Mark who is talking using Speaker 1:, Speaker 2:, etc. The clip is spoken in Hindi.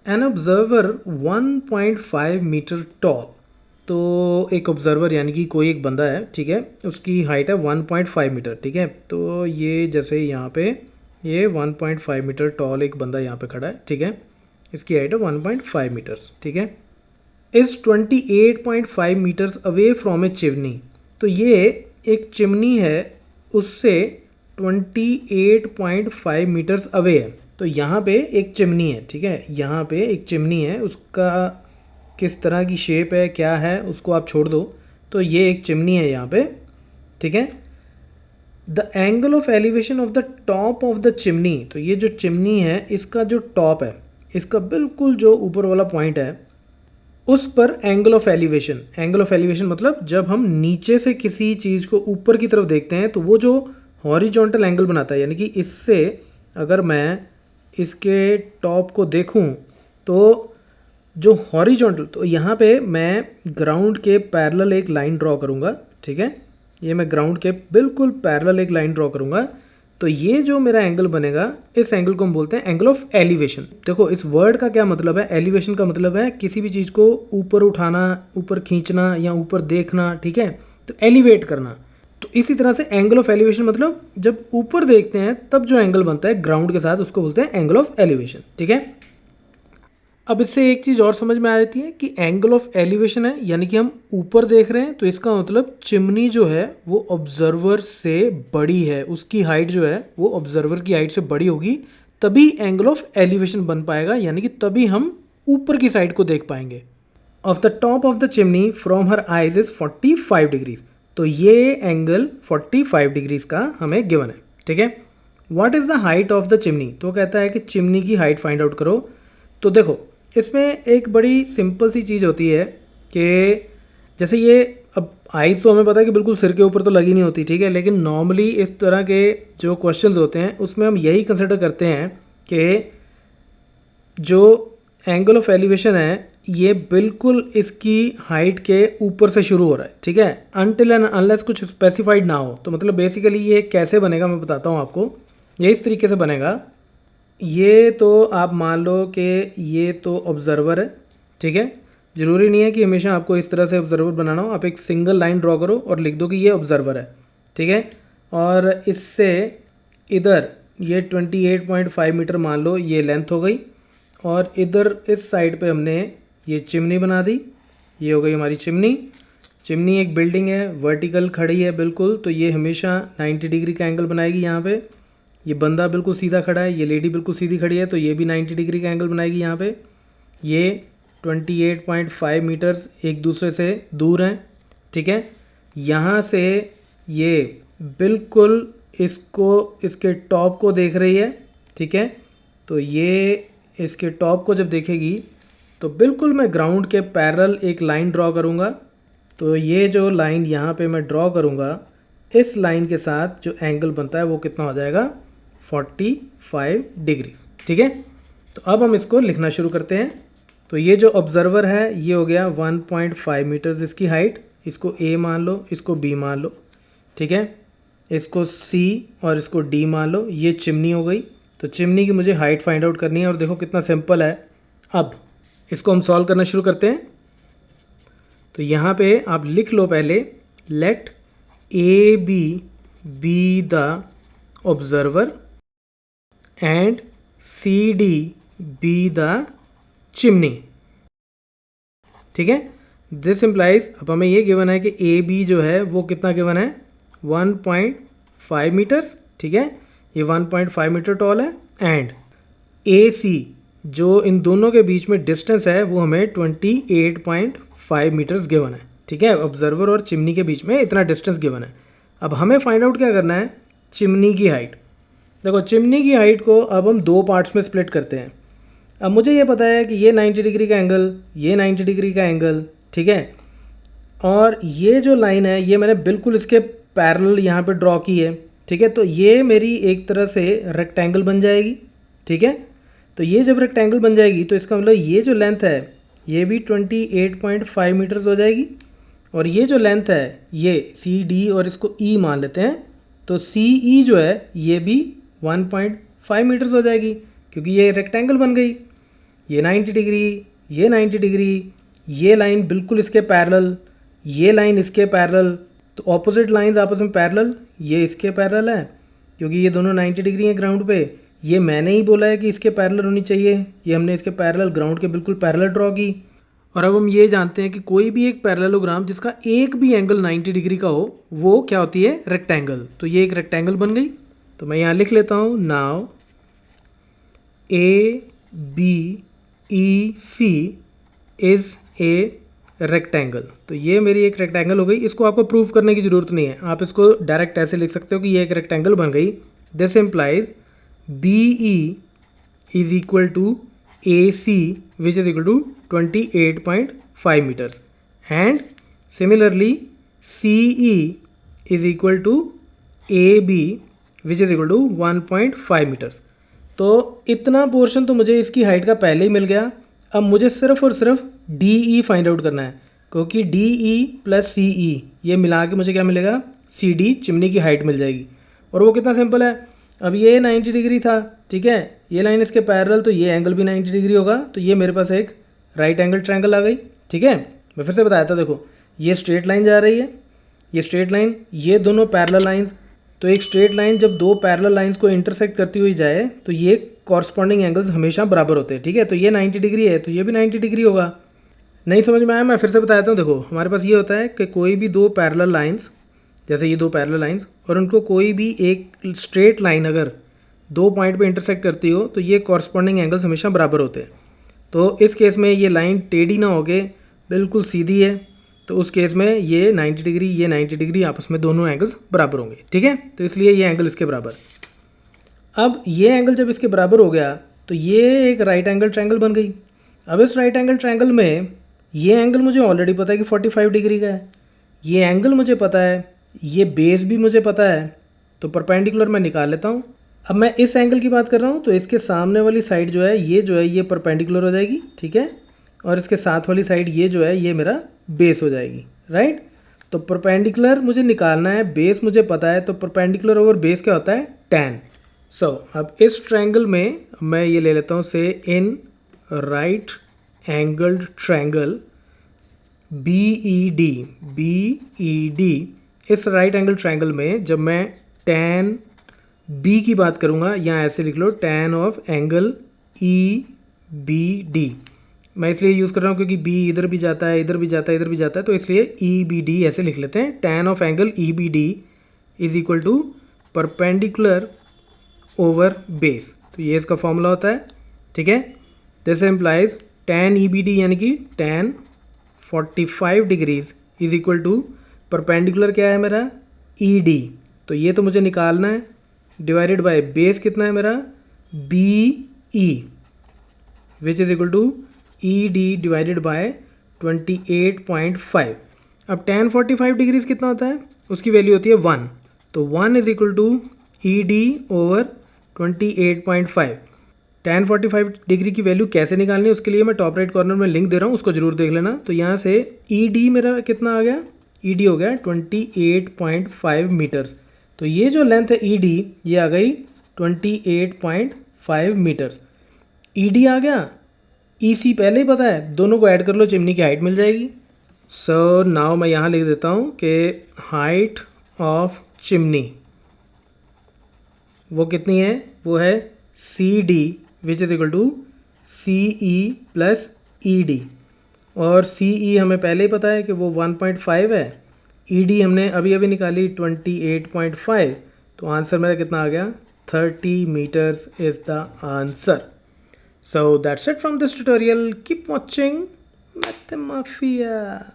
Speaker 1: An observer 1.5 metre toll. तो एक ऑब्जर्वर यानी कि कोई एक बंदा है, ठीक है, उसकी हाइट है 1.5 मीटर, ठीक है। तो ये जैसे यहाँ पे ये 1.5 मीटर टॉल एक बंदा यहाँ पे खड़ा है, ठीक है, इसकी हाइट है 1.5 मीटर्स, ठीक है। Is 28.5 metres away from a chimney. तो ये एक चिमनी है, उससे 28.5 मीटर्स अवे है। तो यहाँ पे एक चिमनी है, ठीक है, यहाँ पे एक चिमनी है, उसका किस तरह की शेप है क्या है उसको आप छोड़ दो। तो ये एक चिमनी है यहाँ पे, ठीक है। The angle of elevation of the top of the chimney. तो ये जो चिमनी है इसका जो टॉप है, इसका बिल्कुल जो ऊपर वाला पॉइंट है उस पर angle of elevation. Angle of elevation मतलब जब हम नीचे से किसी चीज़ को ऊपर की तरफ देखते हैं तो वो जो हॉरिजॉन्टल एंगल बनाता है, यानी कि इससे अगर मैं इसके टॉप को देखूं तो जो हॉरिजॉन्टल, तो यहाँ पे मैं ग्राउंड के पैरेलल एक लाइन ड्रॉ करूँगा, ठीक है। ये मैं ग्राउंड के बिल्कुल पैरेलल एक लाइन ड्रॉ करूँगा। तो ये जो मेरा एंगल बनेगा, इस एंगल को हम बोलते हैं एंगल ऑफ एलिवेशन। देखो इस वर्ड का क्या मतलब है, एलिवेशन का मतलब है किसी भी चीज़ को ऊपर उठाना, ऊपर खींचना या ऊपर देखना, ठीक है, तो एलिवेट करना। तो इसी तरह से एंगल ऑफ एलिवेशन मतलब जब ऊपर देखते हैं तब जो एंगल बनता है ग्राउंड के साथ उसको बोलते हैं एंगल ऑफ एलिवेशन, ठीक है। अब इससे एक चीज़ और समझ में आ जाती है कि एंगल ऑफ एलिवेशन है यानी कि हम ऊपर देख रहे हैं, तो इसका मतलब चिमनी जो है वो ऑब्जर्वर से बड़ी है, उसकी हाइट जो है वो ऑब्जर्वर की हाइट से बड़ी होगी, तभी एंगल ऑफ एलिवेशन बन पाएगा, यानी कि तभी हम ऊपर की साइड को देख पाएंगे। Of the top of the chimney from her eyes is 45 degrees. तो ये एंगल 45 डिग्रीज का हमें गिवन है, ठीक है। What is the height of the chimney. तो कहता है कि चिमनी की हाइट फाइंड आउट करो। तो देखो इसमें एक बड़ी सिंपल सी चीज़ होती है कि जैसे ये, अब आइज़ तो हमें पता है कि बिल्कुल सिर के ऊपर तो लगी नहीं होती, ठीक है, लेकिन नॉर्मली इस तरह के जो क्वेश्चंस होते हैं उसमें हम यही कंसिडर करते हैं कि जो एंगल ऑफ एलिवेशन है ये बिल्कुल इसकी हाइट के ऊपर से शुरू हो रहा है, ठीक है, अनटिल एंड अनलेस कुछ स्पेसिफाइड ना हो। तो मतलब बेसिकली ये कैसे बनेगा मैं बताता हूँ आपको। ये इस तरीके से बनेगा। ये तो आप मान लो कि ये तो ऑब्जर्वर है, ठीक है। ज़रूरी नहीं है कि हमेशा आपको इस तरह से ऑब्जर्वर बनाना हो, आप एक सिंगल लाइन ड्रॉ करो और लिख दो कि ये ऑब्जर्वर है, ठीक है। और इससे इधर ये 28.5 मीटर मान लो ये लेंथ हो गई, और इधर इस साइड पे हमने ये चिमनी बना दी, ये हो गई हमारी चिमनी। चिमनी एक बिल्डिंग है, वर्टिकल खड़ी है बिल्कुल, तो ये हमेशा 90 डिग्री का एंगल बनाएगी। यहाँ पे ये बंदा बिल्कुल सीधा खड़ा है, ये लेडी बिल्कुल सीधी खड़ी है, तो ये भी 90 डिग्री का एंगल बनाएगी यहाँ पे। ये 28.5 मीटर्स एक दूसरे से दूर हैं, ठीक है। यहाँ से ये बिल्कुल इसको, इसके टॉप को देख रही है, ठीक है। तो ये इसके टॉप को जब देखेगी तो बिल्कुल मैं ग्राउंड के पैरेलल एक लाइन ड्रॉ करूँगा। तो ये जो लाइन यहाँ पे मैं ड्रॉ करूँगा, इस लाइन के साथ जो एंगल बनता है वो कितना हो जाएगा, 45 डिग्रीज, ठीक है। तो अब हम इसको लिखना शुरू करते हैं। तो ये जो ऑब्जर्वर है ये हो गया 1.5 मीटर्स इसकी हाइट, इसको ए मान लो, इसको बी मान लो, ठीक है, इसको सी और इसको डी मान लो। ये चिमनी हो गई। तो चिमनी की मुझे हाइट फाइंड आउट करनी है, और देखो कितना सिंपल है। अब इसको हम सॉल्व करना शुरू करते हैं। तो यहाँ पे आप लिख लो पहले, let A B the observer and C D be the chimney, ठीक है। दिस इम्प्लाइज, अब हमें ये गिवन है कि ए बी जो है वो कितना गिवन है, 1.5 मीटर्स, ठीक है, ये 1.5 मीटर टॉल है। एंड ए सी जो इन दोनों के बीच में डिस्टेंस है वो हमें 28.5 मीटर्स गिवन है, ठीक है। ऑब्जर्वर और चिमनी के बीच में इतना डिस्टेंस गिवन है। अब हमें फाइंड आउट क्या करना है, चिमनी की हाइट। देखो चिमनी की हाइट को अब हम दो पार्ट्स में स्प्लिट करते हैं। अब मुझे ये पता है कि ये 90 डिग्री का एंगल, ये 90 डिग्री का एंगल, ठीक है, और ये जो लाइन है ये मैंने बिल्कुल इसके पैरेलल यहाँ पे ड्रॉ की है, ठीक है। तो ये मेरी एक तरह से रेक्टेंगल बन जाएगी, ठीक है। तो ये जब रेक्टेंगल बन जाएगी तो इसका मतलब ये जो लेंथ है ये भी 28.5 मीटर्स हो जाएगी, और ये जो लेंथ है ये सी डी और इसको ई मान लेते हैं, तो सी ई जो है ये भी 1.5 मीटर्स हो जाएगी क्योंकि ये रेक्टेंगल बन गई। ये 90 डिग्री, ये 90 डिग्री, ये लाइन बिल्कुल इसके पैरेलल, ये लाइन इसके पैरेलल, तो ऑपोजिट लाइंस आपस में पैरेलल, ये इसके पैरेलल है क्योंकि ये दोनों 90 डिग्री हैं ग्राउंड पे। ये मैंने ही बोला है कि इसके पैरेलल होनी चाहिए, ये हमने इसके पैरेलल ग्राउंड के बिल्कुल पैरेलल ड्रॉ की। और अब हम ये जानते हैं कि कोई भी एक पैरेललोग्राम जिसका एक भी एंगल 90 डिग्री का हो वो क्या होती है, रेक्टेंगल। तो ये एक रेक्टेंगल बन गई। तो मैं यहाँ लिख लेता हूँ, now ABC is a rectangle. तो ये मेरी एक रेक्टेंगल हो गई। इसको आपको प्रूव करने की ज़रूरत नहीं है, आप इसको डायरेक्ट ऐसे लिख सकते हो कि ये एक रेक्टेंगल बन गई। This implies BE is equal to AC which is equal to 28.5 meters and similarly CE is equal to AB which is equal to 1.5 meters। तो इतना पोर्शन तो मुझे इसकी हाइट का पहले ही मिल गया। अब मुझे सिर्फ और सिर्फ DE फाइंड आउट करना है, क्योंकि DE प्लस CE ये मिला के मुझे क्या मिलेगा, CD चिमनी की हाइट मिल जाएगी। और वो कितना सिंपल है, अब ये 90 डिग्री था, ठीक है, ये लाइन इसके पैरेलल, तो ये एंगल भी 90 डिग्री होगा। तो ये मेरे पास एक राइट एंगल ट्रायंगल आ गई, ठीक है। मैं फिर से बताया था, देखो ये स्ट्रेट लाइन जा रही है, ये स्ट्रेट लाइन, ये दोनों पैरेलल लाइंस। तो एक स्ट्रेट लाइन जब दो पैरेलल लाइंस को इंटरसेक्ट करती हुई जाए तो ये कॉरस्पॉन्डिंग एंगल्स हमेशा बराबर होते हैं, ठीक है। तो ये 90 डिग्री है तो ये भी 90 डिग्री होगा। नहीं समझ में आया, मैं फिर से बताता हूँ। देखो हमारे पास ये होता है कि कोई भी दो पैरेलल लाइंस, जैसे ये दो पैरेलल लाइंस, और उनको कोई भी एक स्ट्रेट लाइन अगर दो पॉइंट पे इंटरसेक्ट करती हो तो ये कॉरस्पॉन्डिंग एंगल्स हमेशा बराबर होते हैं। तो इस केस में ये लाइन टेढ़ी ना होके बिल्कुल सीधी है, तो उस केस में ये 90 डिग्री, ये 90 डिग्री, आपस में दोनों एंगल्स बराबर होंगे, ठीक है। तो इसलिए ये एंगल इसके बराबर। अब ये एंगल जब इसके बराबर हो गया तो ये एक राइट एंगल ट्रायंगल बन गई। अब इस राइट एंगल ट्रायंगल में ये एंगल मुझे ऑलरेडी पता है कि 45 डिग्री का है, ये एंगल मुझे पता है, ये बेस भी मुझे पता है, तो परपेंडिकुलर मैं निकाल लेता हूँ। अब मैं इस एंगल की बात कर रहा हूँ, तो इसके सामने वाली साइड जो है ये परपेंडिकुलर हो जाएगी, ठीक है, और इसके साथ वाली साइड ये जो है ये मेरा बेस हो जाएगी, राइट। तो परपेंडिकुलर मुझे निकालना है, बेस मुझे पता है, तो परपेंडिकुलर ओवर बेस क्या होता है, tan। सो अब इस ट्रायंगल में मैं ये ले लेता हूँ, से in right angled triangle BED, इस राइट एंगल ट्रायंगल में जब मैं tan B की बात करूँगा, यहाँ ऐसे लिख लो, tan ऑफ एंगल EBD। मैं इसलिए यूज़ कर रहा हूँ क्योंकि B इधर भी जाता है, इधर भी जाता है, इधर भी जाता है, तो इसलिए EBD ऐसे लिख लेते हैं। tan of angle EBD is equal to perpendicular over base. तो ये इसका फॉर्मूला होता है, ठीक है। दिस इम्प्लाइज tan EBD यानी कि tan 45 degrees is equal to perpendicular क्या है मेरा, ED, तो ये तो मुझे निकालना है, डिवाइडेड बाय बेस कितना है मेरा, BE, which is equal to ED divided by 28.5। अब tan 45 डिग्रीज कितना होता है, उसकी वैल्यू होती है 1, तो 1 is equal to ED over 28.5। tan 45 degree की वैल्यू कैसे निकालनी है उसके लिए मैं टॉप राइट कॉर्नर में लिंक दे रहा हूँ, उसको जरूर देख लेना। तो यहाँ से ED मेरा कितना आ गया, ED हो गया 28.5 मीटर्स। तो ये जो लेंथ है ED ये आ गई 28.5 मीटर्स। ED आ गया, EC पहले ही पता है, दोनों को ऐड कर लो, चिमनी की हाइट मिल जाएगी। सो नाउ मैं यहाँ लिख देता हूँ कि हाइट ऑफ चिमनी वो कितनी है, वो है CD which is equal to CE plus ED। और CE हमें पहले ही पता है कि वो 1.5 है, ED हमने अभी अभी निकाली 28.5, तो आंसर मेरा कितना आ गया, 30 meters is the answer. So that's it from this tutorial. Keep watching Mathemafia.